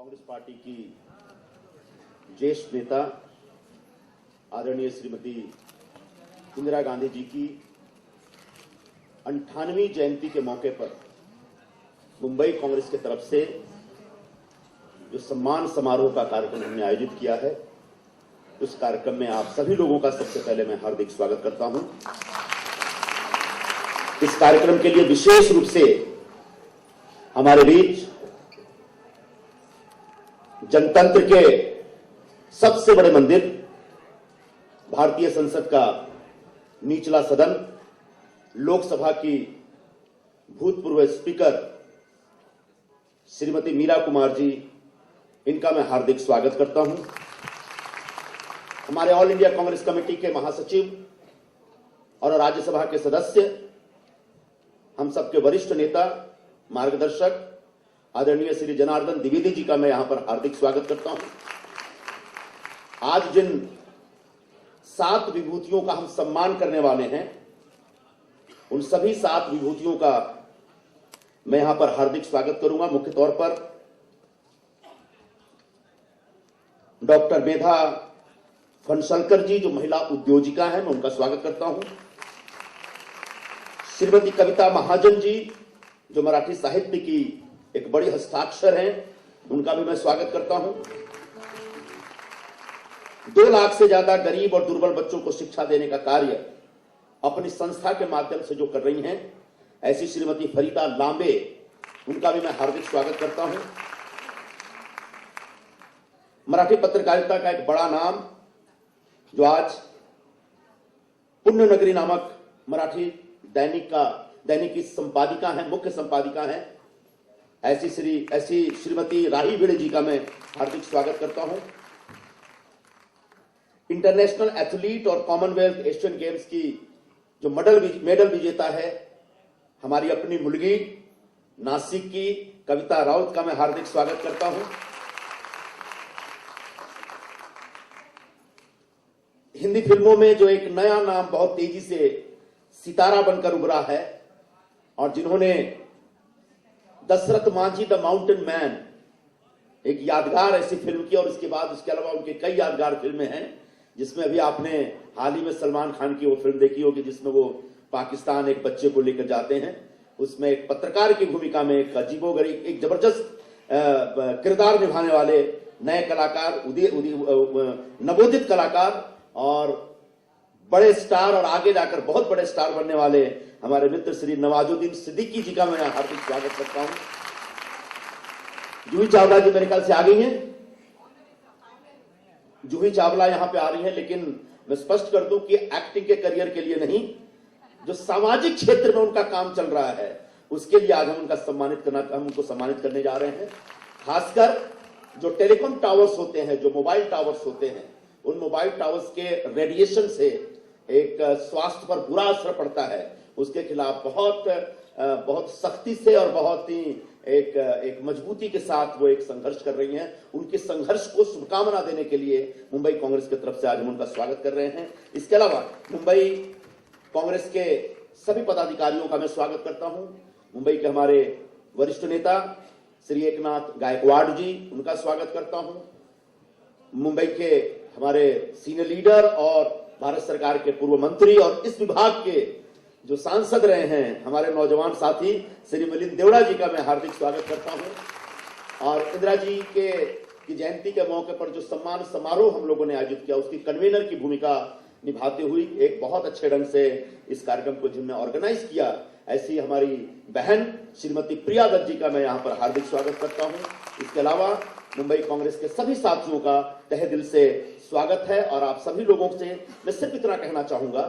Congress party की ज्येष्ठ नेता आदरणीय श्रीमती इंदिरा गांधी जी की 98वीं जयंती के मौके पर मुंबई कांग्रेस की तरफ से जो सम्मान समारोह का कार्यक्रम हमने आयोजित किया है, उस कार्यक्रम में आप सभी लोगों का सबसे पहले मैं हार्दिक स्वागत करता हूं। इस कार्यक्रम के लिए विशेष रूप से हमारे बीच जनतंत्र के सबसे बड़े मंदिर, भारतीय संसद का निचला सदन, लोकसभा की भूतपूर्व स्पीकर श्रीमती मीरा कुमार जी, इनका मैं हार्दिक स्वागत करता हूं। हमारे ऑल इंडिया कांग्रेस कमेटी के महासचिव और राज्यसभा के सदस्य, हम सबके वरिष्ठ नेता, मार्गदर्शक आदरणीय श्री जनार्दन द्विवेदी जी का मैं यहां पर हार्दिक स्वागत करता हूं। आज जिन 7 विभूतियों का हम सम्मान करने वाले हैं, उन सभी 7 विभूतियों का मैं यहां पर हार्दिक स्वागत करूंगा। मुख्य तौर पर डॉक्टर मेधा फणसलकर जी, जो महिला उद्योजिका हैं, मैं उनका स्वागत करता हूं। श्रीमती कविता महाजन जी, जो मराठी साहित्य की एक बड़ी हस्ताक्षर हैं, उनका भी मैं स्वागत करता हूं। 2 लाख से ज्यादा गरीब और दुर्बल बच्चों को शिक्षा देने का कार्य अपनी संस्था के माध्यम से जो कर रही हैं, ऐसी श्रीमती फरीदा लांबे, उनका भी मैं हार्दिक स्वागत करता हूं। मराठी पत्रकारिता का एक बड़ा नाम, जो आज पुण्य नगरी नामक मराठी दैनिक की संपादिका है, मुख्य संपादिका है, ऐसी श्रीमती राही भिड़े जी का मैं हार्दिक स्वागत करता हूं। इंटरनेशनल एथलीट और कॉमनवेल्थ एशियन गेम्स की जो मेडल विजेता है, हमारी अपनी मुलगी नासिक की कविता राउत का मैं हार्दिक स्वागत करता हूं। हिंदी फिल्मों में जो एक नया नाम बहुत तेजी से सितारा बनकर उभरा है, और जिन्होंने Dashrath Manjhi the mountain man, एक यादगार ऐसी फिल्म की, और इसके बाद उसके अलावा उनके कई यादगार फिल्में हैं, जिसमें अभी आपने हाल ही में सलमान खान की वो फिल्म देखी होगी, जिसमें वो पाकिस्तान एक बच्चे को लेकर जाते हैं। उसमें एक पत्रकार की भूमिका में एक अजीबोगरीब, एक जबरदस्त किरदार निभाने वाले नए कलाकार, नवोदित कलाकार और बड़े स्टार, और आगे जाकर बहुत बड़े स्टार बनने वाले हमारे मित्र श्री नवाजुद्दीन सिद्दीकी जी का मैं हार्दिक स्वागत करता हूं। जूही चावला जी मेरे ख्याल से आ गई हैं। जूही चावला यहां पे आ रही है, लेकिन मैं स्पष्ट कर दूं कि एक्टिंग के करियर के लिए नहीं, जो सामाजिक क्षेत्र में उनका काम चल रहा है, उसके लिए आज हम उनको सम्मानित करने जा रहे हैं। खासकर जो टेलीकॉम टावर्स होते हैं, जो मोबाइल टावर्स होते हैं, उन मोबाइल टावर्स के रेडिएशन से एक स्वास्थ्य पर बुरा असर पड़ता है, उसके खिलाफ बहुत सख्ती से और बहुत ही एक मजबूती के साथ वो एक संघर्ष कर रही हैं। उनके संघर्ष को शुभकामना देने के लिए मुंबई कांग्रेस की तरफ से आज हम उनका स्वागत कर रहे हैं। इसके अलावा मुंबई कांग्रेस के सभी पदाधिकारियों का मैं स्वागत करता हूं। मुंबई के हमारे वरिष्ठ नेता श्री एकनाथ गायकवाड़ जी, उनका स्वागत करता हूं। मुंबई के हमारे सीनियर लीडर और भारत सरकार के पूर्व मंत्री और इस विभाग के जो सांसद रहे हैं, हमारे नौजवान साथी श्री मिलिंद देवड़ा जी का मैं हार्दिक स्वागत करता हूं। और इंदिरा जी की जयंती के मौके पर जो सम्मान समारोह हम लोगों ने आयोजित किया, उसकी कन्वीनर की भूमिका निभाते हुई एक बहुत अच्छे ढंग से इस कार्यक्रम को जिन्होंने ऑर्गेनाइज किया, ऐसी हमारी बहन श्रीमती प्रिया दत्त जी का मैं यहां पर हार्दिक स्वागत करता हूं। इसके अलावा मुंबई कांग्रेस के सभी साथियों का तहे दिल से स्वागत है। और आप सभी लोगों से मैं सिर्फ इतना कहना चाहूंगा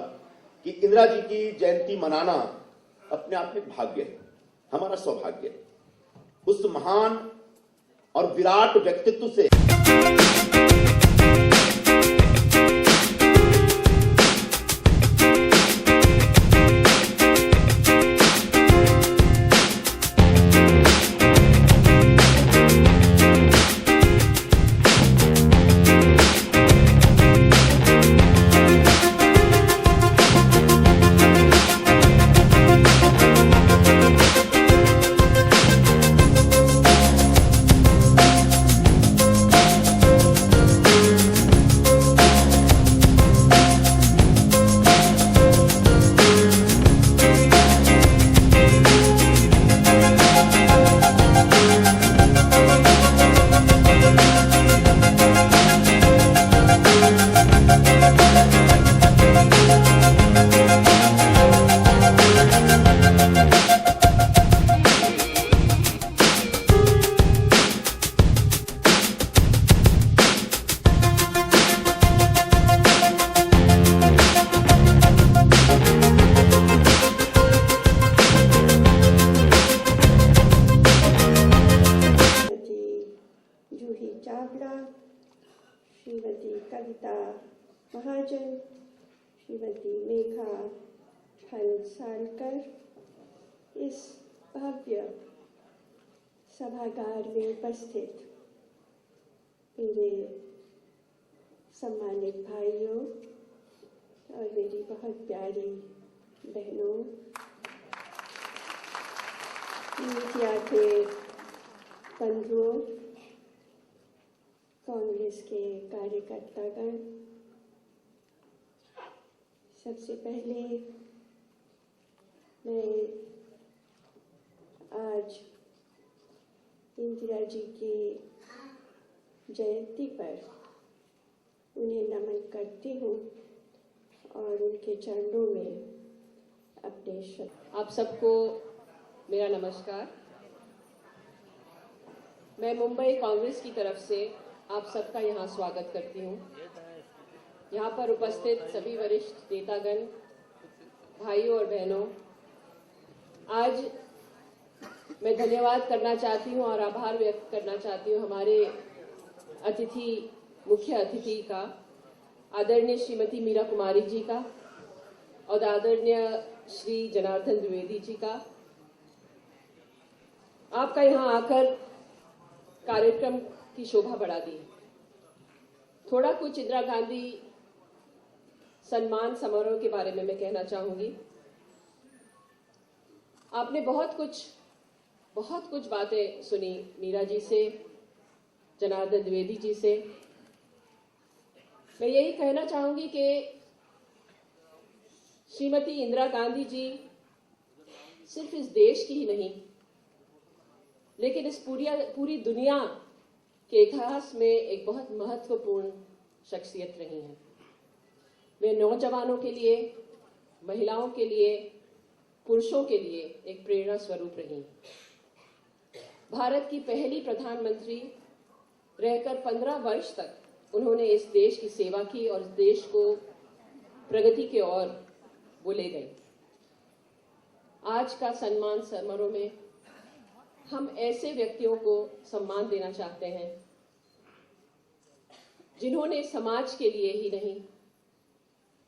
कि इंदिरा जी की जयंती मनाना अपने आप में एक भाग्य है, हमारा सौभाग्य है। उस महान और विराट व्यक्तित्व से छाबड़ा, श्रीमती कविता महाजन, श्रीमती मेघा फलसालकर इस भव्य सभागार में उपस्थित मेरे सम्मानित भाइयों और मेरी बहुत प्यारी बहनों, मीडिया के बंधुओं, कांग्रेस के कार्यकर्तागण, सबसे पहले मैं आज इंदिरा जी की जयंती पर उन्हें नमन करती हूँ और उनके चरणों में अपने शब्द। आप सबको मेरा नमस्कार। मैं मुंबई कांग्रेस की तरफ से आप सबका यहाँ स्वागत करती हूँ। यहाँ पर उपस्थित सभी वरिष्ठ नेतागण, भाइयों और बहनों, आज मैं धन्यवाद करना चाहती हूँ और आभार व्यक्त करना चाहती हूँ हमारे मुख्य अतिथि का, आदरणीय श्रीमती मीरा कुमारी जी का और आदरणीय श्री जनार्दन द्विवेदी जी का। आपका यहाँ आकर कार्यक्रम की शोभा बढ़ा दी। थोड़ा कुछ इंदिरा गांधी सम्मान समारोह के बारे में मैं कहना चाहूंगी। आपने बहुत कुछ बातें सुनी मीरा जी से, जनार्दन द्विवेदी जी से। मैं यही कहना चाहूंगी कि श्रीमती इंदिरा गांधी जी सिर्फ इस देश की ही नहीं, लेकिन इस पूरी दुनिया के इतिहास में एक बहुत महत्वपूर्ण शख्सियत रही हैं। वे नौजवानों के लिए, महिलाओं के लिए, पुरुषों के लिए एक प्रेरणा स्वरूप रही। भारत की पहली प्रधानमंत्री रहकर 15 वर्ष तक उन्होंने इस देश की सेवा की और इस देश को प्रगति की ओर वो ले गए। आज का सम्मान समारोह में हम ऐसे व्यक्तियों को सम्मान देना चाहते हैं जिन्होंने समाज के लिए ही नहीं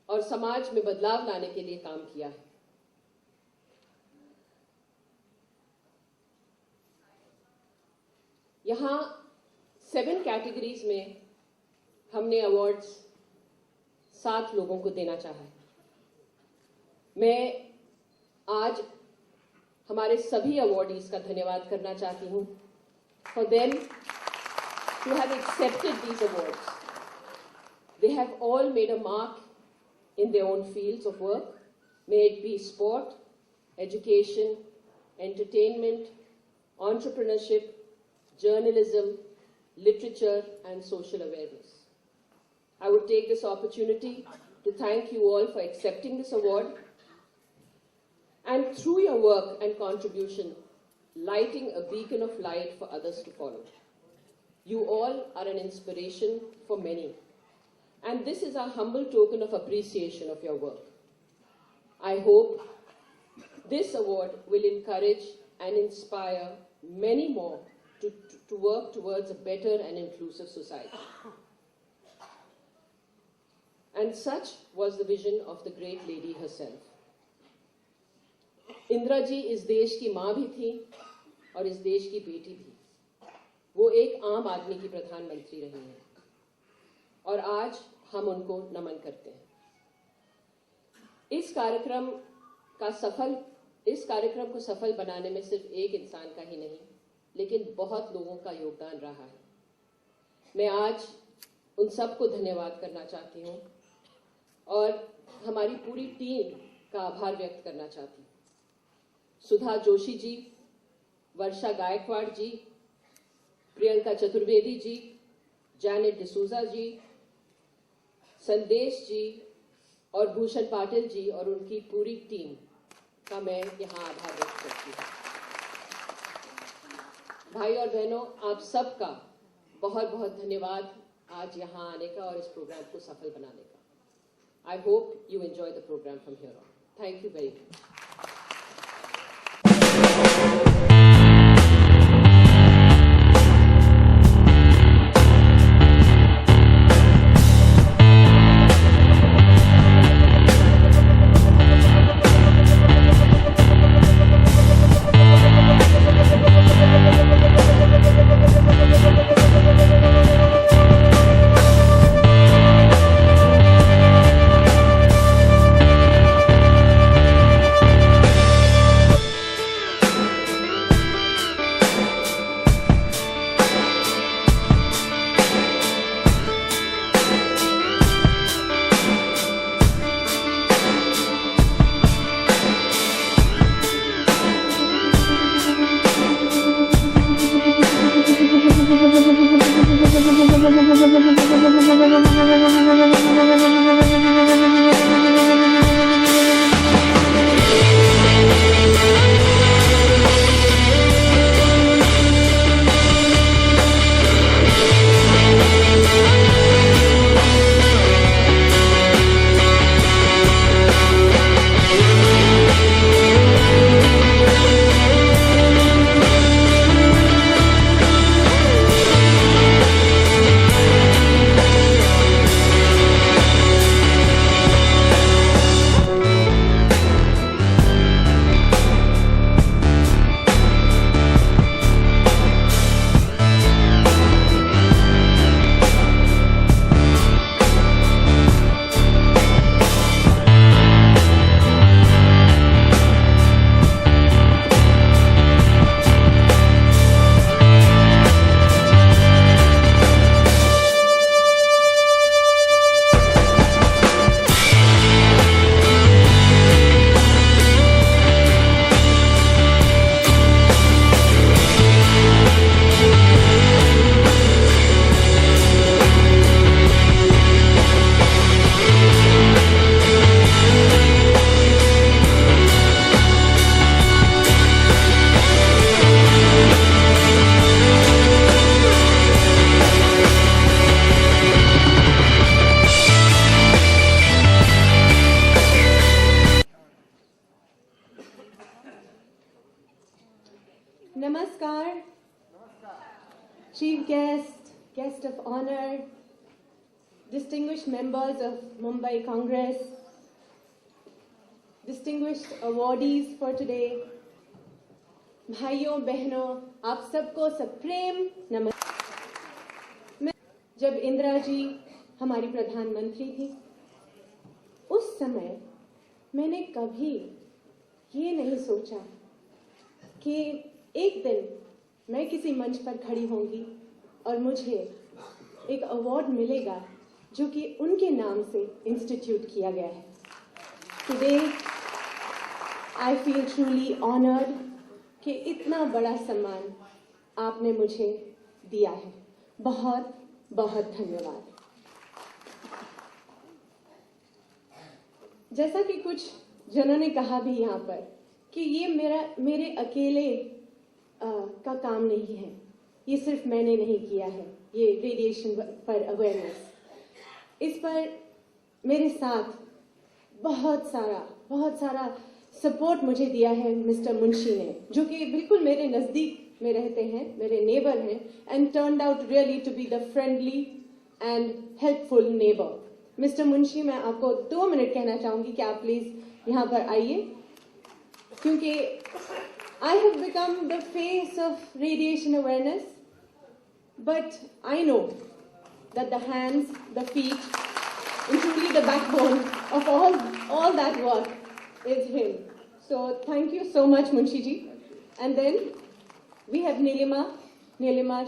और समाज में बदलाव लाने के लिए काम किया है। यहाँ 7 कैटेगरीज में हमने अवार्ड्स 7 लोगों को देना चाहा है। मैं आज हमारे सभी अवार्डीज का धन्यवाद करना चाहती हूँ for them to have accepted these awards. They have all made a mark in their own fields of work, may it be sport, education, entertainment, entrepreneurship, journalism, literature, and social awareness. I would take this opportunity to thank you all for accepting this award and through your work and contribution, lighting a beacon of light for others to follow. You all are an inspiration for many, and this is a humble token of appreciation of your work. I hope this award will encourage and inspire many more to work towards a better and inclusive society. And such was the vision of the great lady herself. Indira ji इस देश की माँ भी थी और इस देश की बेटी भी। वो एक आम आदमी की प्रधानमंत्री रही हैं और आज हम उनको नमन करते हैं। इस कार्यक्रम को सफल बनाने में सिर्फ एक इंसान का ही नहीं, लेकिन बहुत लोगों का योगदान रहा है। मैं आज उन सबको धन्यवाद करना चाहती हूँ और हमारी पूरी टीम का आभार व्यक्त करना चाहती हूँ। सुधा जोशी जी, वर्षा गायकवाड़ जी, प्रियंका चतुर्वेदी जी, जैनेट डिसूजा जी, संदेश जी और भूषण पाटिल जी और उनकी पूरी टीम का मैं यहाँ आभार व्यक्त करती हूँ। भाई और बहनों, आप सबका बहुत बहुत धन्यवाद आज यहाँ आने का और इस प्रोग्राम को सफल बनाने का। I hope you enjoy the program from here on. Thank you very much. Namaskar. Chief guest, guest of honor, distinguished members of Mumbai Congress, distinguished awardees for today, भाइयों बहनों, आप सबको सप्रेम नमस्कार। जब इंदिरा जी हमारी प्रधानमंत्री थी, उस समय मैंने कभी ये नहीं सोचा कि एक दिन मैं किसी मंच पर खड़ी होंगी और मुझे एक अवार्ड मिलेगा जो कि उनके नाम से इंस्टीट्यूट किया गया है। Today I feel truly honoured कि इतना बड़ा सम्मान आपने मुझे दिया है। बहुत बहुत धन्यवाद। जैसा कि कुछ जनों ने कहा भी यहाँ पर कि ये मेरे अकेले का काम नहीं है, ये सिर्फ मैंने नहीं किया है। ये रेडिएशन पर अवेयरनेस, इस पर मेरे साथ बहुत सारा सपोर्ट मुझे दिया है मिस्टर मुंशी ने, जो कि बिल्कुल मेरे नज़दीक में रहते हैं, मेरे नेबर हैं, and turned out really to be the friendly and helpful neighbour. Mister Munshi, मैं आपको 2 मिनट कहना चाहूंगी कि आप प्लीज यहाँ पर आइए, क्योंकि I have become the face of radiation awareness, but I know that the hands, the feet, and truly the backbone of all that work is him. So thank you so much, Munshi ji. And then we have Nilima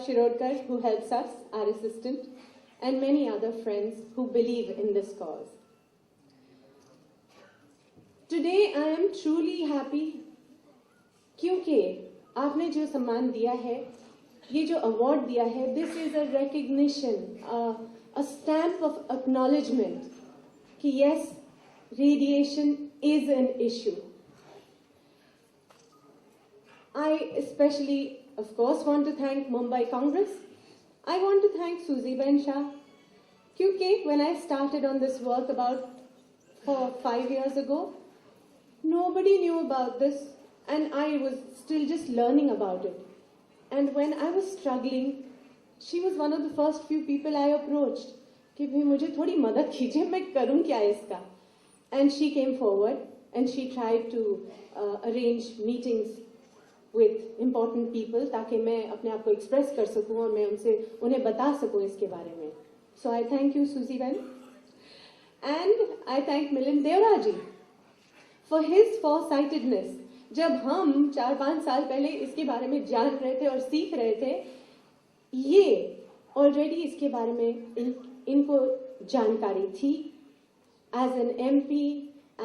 Shirodkar, who helps us, our assistant, and many other friends who believe in this cause. Today I am truly happy क्योंकि आपने जो सम्मान दिया है, ये जो award दिया है, this is a recognition, a stamp of acknowledgement कि yes, radiation is an issue. I especially, of course, want to thank Mumbai Congress. I want to thank Suzy Ben Shah, क्योंकि when I started on this work about 5 years ago, nobody knew about this. And I was still just learning about it. And when I was struggling, she was one of the first few people I approached. कि भाई मुझे थोड़ी मदद कीजिए, मैं करूँ क्या इसका? And she came forward and she tried to arrange meetings with important people ताकि मैं अपने आप को express कर सकूँ और मैं उन्हें बता सकूँ इसके बारे में. So I thank you, Suzy Ben. And I thank Milind Deora ji for his foresightedness. जब हम 4-5 साल पहले इसके बारे में जान रहे थे और सीख रहे थे, ये ऑलरेडी इसके बारे में इनको जानकारी थी। As an MP,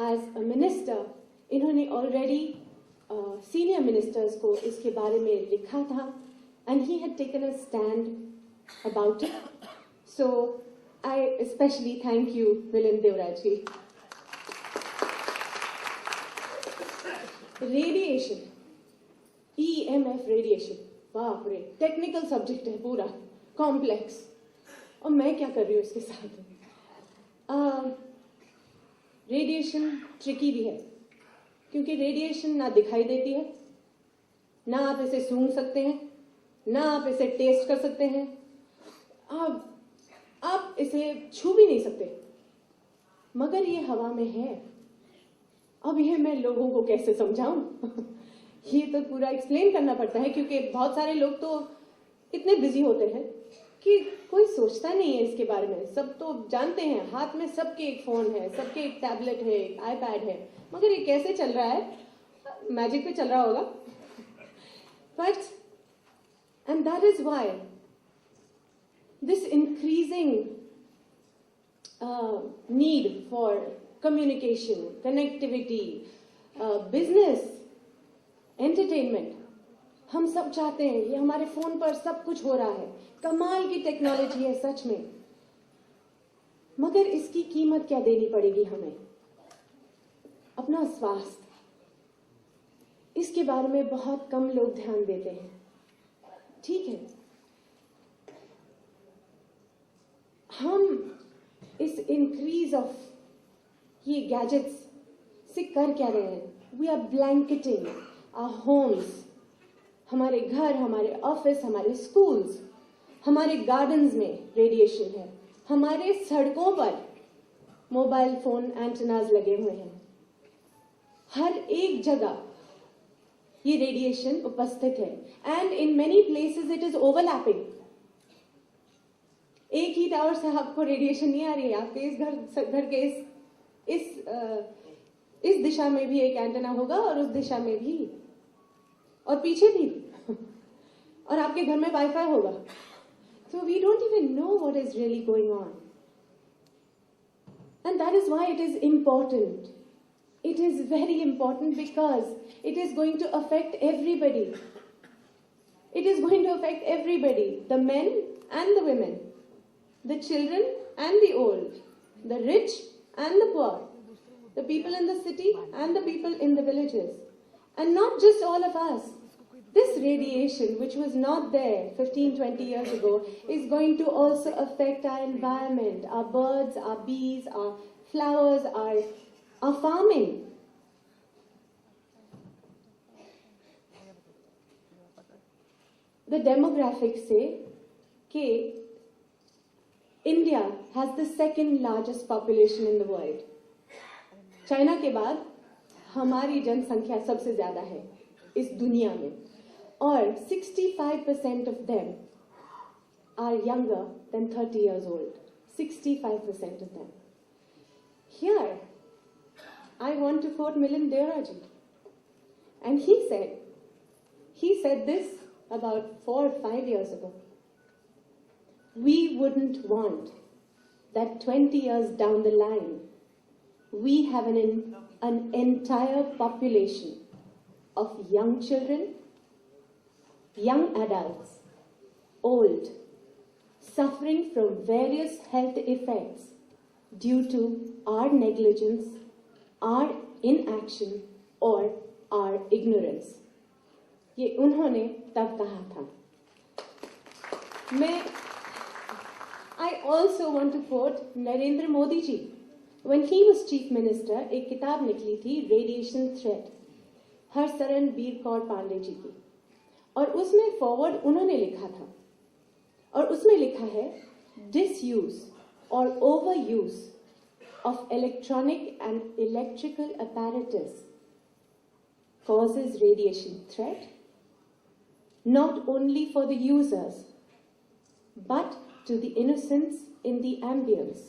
as a minister, इन्होंने ऑलरेडी सीनियर मिनिस्टर्स को इसके बारे में लिखा था, and he had taken a stand about it. So I specially thank you Milind Deora ji. Radiation, EMF radiation, बाप रे, टेक्निकल सब्जेक्ट है, पूरा कॉम्प्लेक्स, और मैं क्या कर रही हूँ इसके साथ। रेडिएशन ट्रिकी भी है, क्योंकि रेडिएशन ना दिखाई देती है, ना आप इसे सूंघ सकते हैं, ना आप इसे टेस्ट कर सकते हैं, आप इसे छू भी नहीं सकते, मगर ये हवा में है। अब ये मैं लोगों को कैसे समझाऊं? ये तो पूरा एक्सप्लेन करना पड़ता है, क्योंकि बहुत सारे लोग तो इतने बिजी होते हैं कि कोई सोचता नहीं है इसके बारे में। सब तो जानते हैं, हाथ में सबके एक फोन है, सबके एक टैबलेट है, एक आईपैड है, मगर ये कैसे चल रहा है? मैजिक पे चल रहा होगा। But and that is why this increasing need for communication, connectivity, business, entertainment, हम सब चाहते हैं। ये हमारे फोन पर सब कुछ हो रहा है, कमाल की टेक्नोलॉजी है सच में, मगर इसकी कीमत क्या देनी पड़ेगी हमें? अपना स्वास्थ्य, इसके बारे में बहुत कम लोग ध्यान देते हैं। ठीक है, हम इस इंक्रीज ऑफ ये गैजेट्स से कर क्या रहे हैं? We are blanketing our homes हमारे घर, हमारे ऑफिस, हमारे स्कूल्स, हमारे गार्डन्स में रेडिएशन है, हमारे सड़कों पर मोबाइल फोन एंटेनाज लगे हुए हैं, हर एक जगह ये रेडिएशन उपस्थित है and in many places it is overlapping. एक ही टावर से आपको रेडिएशन नहीं आ रही है, आपके इस घर के इस दिशा में भी एक एंटेना होगा और उस दिशा में भी और पीछे भी और आपके घर में वाईफाई होगा। So we don't even know what is really going on. And that is why it is important. It is very important because it is going to affect everybody. It is going to affect everybody, the men and the women, the children and the old, the rich and the poor, the people in the city and the people in the villages. And not just all of us. This radiation, which was not there 15, 20 years ago, is going to also affect our environment, our birds, our bees, our flowers, our farming. The demographics say that India has the second largest population in the world. China के बाद हमारी जनसंख्या सबसे ज्यादा है इस दुनिया में और 65% of them are younger than 30 years old. 65% of them. Here, I want to quote Milind Deoraji. And he said this about 4 or 5 years ago. We wouldn't want that 20 years down the line, we have an entire population of young children, young adults, old, suffering from various health effects due to our negligence, our inaction, or our ignorance. ये उन्होंने तब कहा था. I also want to quote Narendra Modi ji. When he was chief minister, एक किताब निकली थी Radiation Threat, Harsharan वीर कौर पांडे जी की, और उसमें फॉरवर्ड उन्होंने लिखा था और उसमें लिखा है disuse or overuse of electronic and electrical apparatus causes radiation threat not only for the users but to the innocents in the ambience.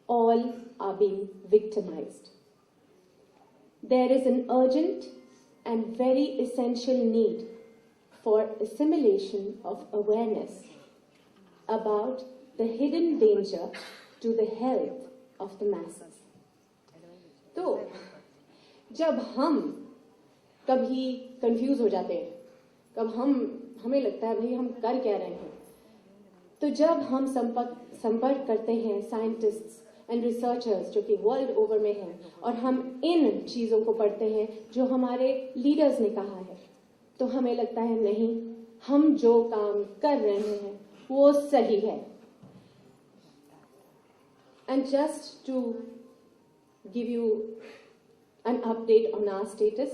All are being victimized. There is an urgent and very essential need for assimilation of awareness about the hidden danger to the health of the masses. तो जब हम कभी confuse हो जाते हैं, कब हमें लगता है भाई हम कर क्या रहे हैं, तो जब हम संपर्क करते हैं साइंटिस्ट्स एंड रिसर्चर्स जो कि वर्ल्ड ओवर में हैं और हम इन चीज़ों को पढ़ते हैं जो हमारे लीडर्स ने कहा है, तो हमें लगता है नहीं, हम जो काम कर रहे हैं वो सही है. And just to give you an update on our status,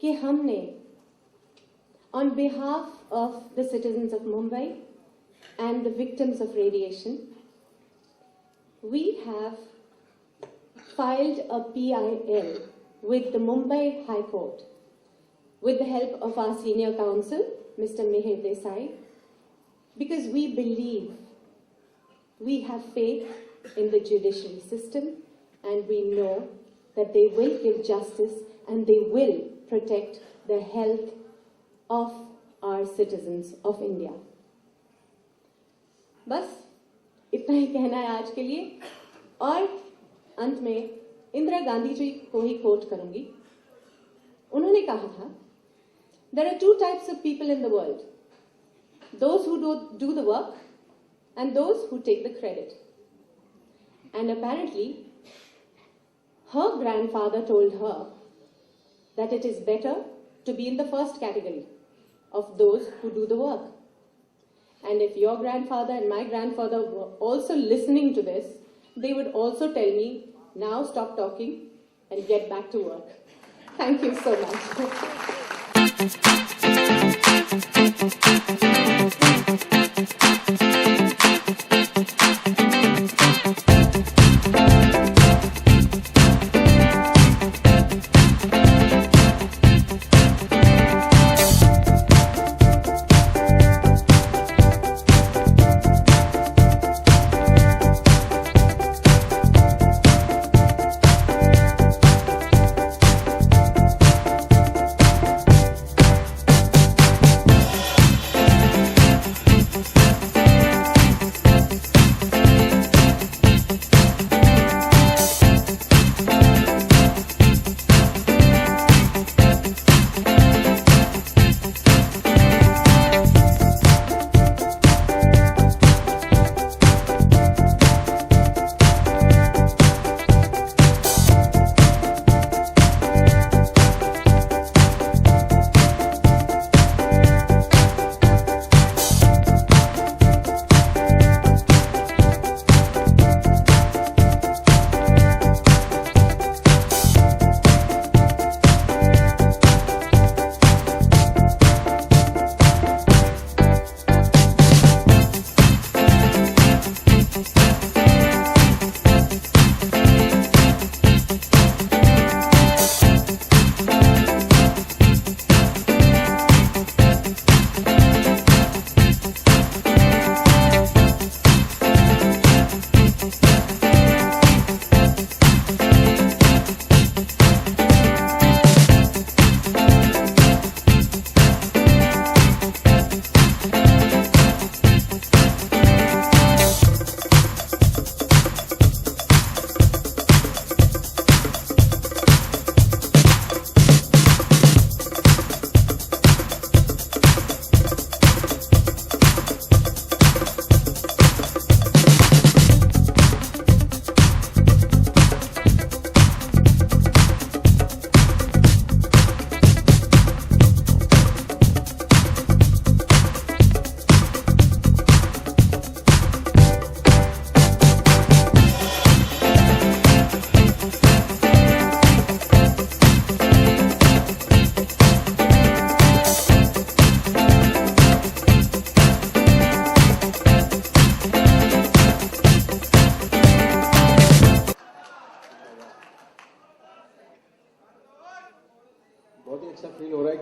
कि हमने on behalf of the citizens of Mumbai and the victims of radiation, we have filed a PIL with the Mumbai High Court with the help of our senior counsel, Mr. Mihir Desai, because we believe, we have faith in the judiciary system and we know that they will give justice and they will protect the health of our citizens of India. बस इतना ही कहना है आज के लिए और अंत में इंदिरा गांधी जी को ही कोट करूंगी. उन्होंने कहा था, there are two types of people in the world, those who do the work and those who take the credit. And apparently her grandfather told her that it is better to be in the first category of those who do the work. And if your grandfather and my grandfather were also listening to this, they would also tell me, now stop talking and get back to work. Thank you so much.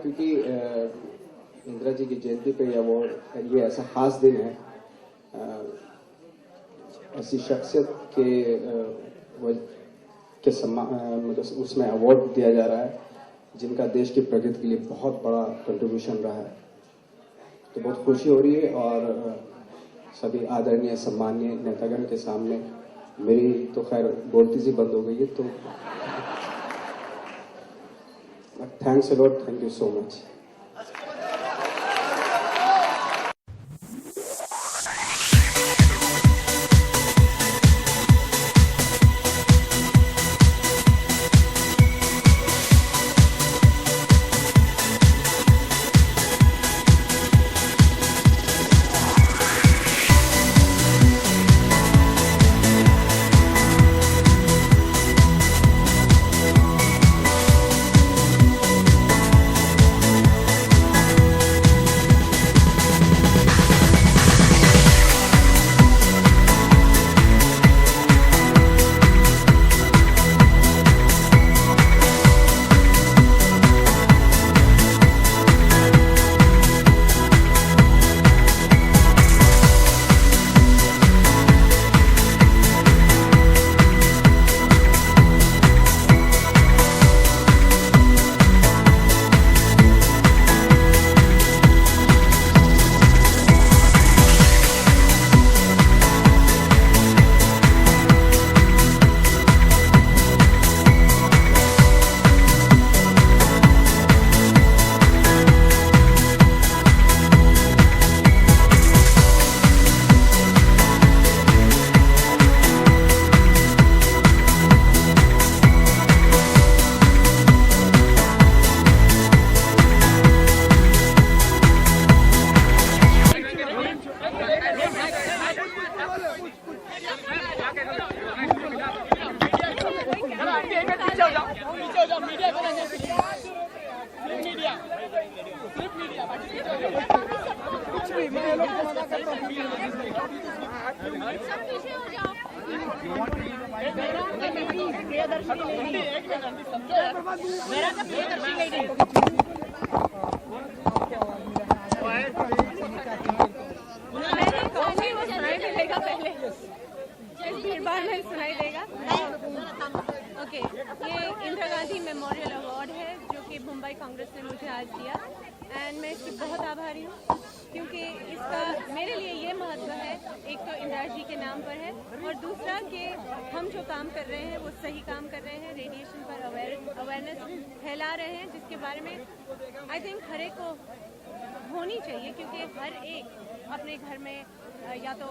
क्योंकि इंदिरा जी की जयंती पे ये award, ये ऐसा खास दिन है, ऐसी शख्सियत के सम्मान मतलब उसमें अवार्ड दिया जा रहा है जिनका देश की प्रगति के लिए बहुत बड़ा कंट्रीब्यूशन रहा है। तो बहुत खुशी हो रही है और सभी आदरणीय सम्मानीय नेतागण के सामने मेरी तो खैर बोलती सी बंद हो गई है, तो thanks a lot, thank you so much. सुनाई देगा। ओके, ये इंदिरा गांधी मेमोरियल अवार्ड है जो कि मुंबई कांग्रेस ने मुझे आज दिया, एंड मैं इसकी बहुत आभारी हूँ क्योंकि इसका मेरे लिए ये महत्व है। एक तो इंदिरा जी के नाम पर है और दूसरा कि हम जो काम कर रहे हैं वो सही काम कर रहे हैं, रेडिएशन पर अवेयरनेस फैला रहे हैं, जिसके बारे में आई थिंक हर एक को होनी चाहिए, क्योंकि हर एक अपने घर में या तो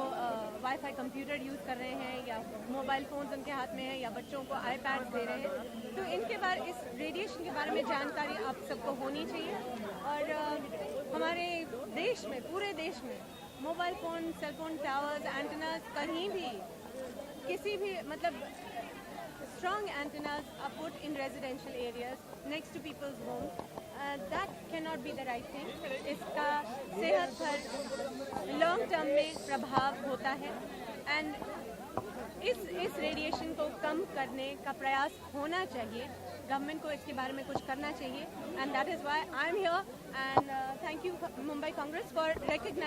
वाईफाई कंप्यूटर यूज़ कर रहे हैं या मोबाइल फ़ोन्स उनके हाथ में है या बच्चों को आईपैड दे रहे हैं। तो इनके बारे इस रेडिएशन के बारे में जानकारी आप सबको होनी चाहिए। और हमारे देश में, पूरे देश में mobile phone, cellphone towers, antennas कहीं भी किसी भी मतलब strong antennas are put in residential areas next to people's homes. That cannot be the right thing. इसका सेहत पर लॉन्ग टर्म में प्रभाव होता है एंड इस रेडिएशन को कम करने का प्रयास होना चाहिए। गवर्नमेंट को इसके बारे में कुछ करना चाहिए and that is why I am here and thank you Mumbai Congress for recognising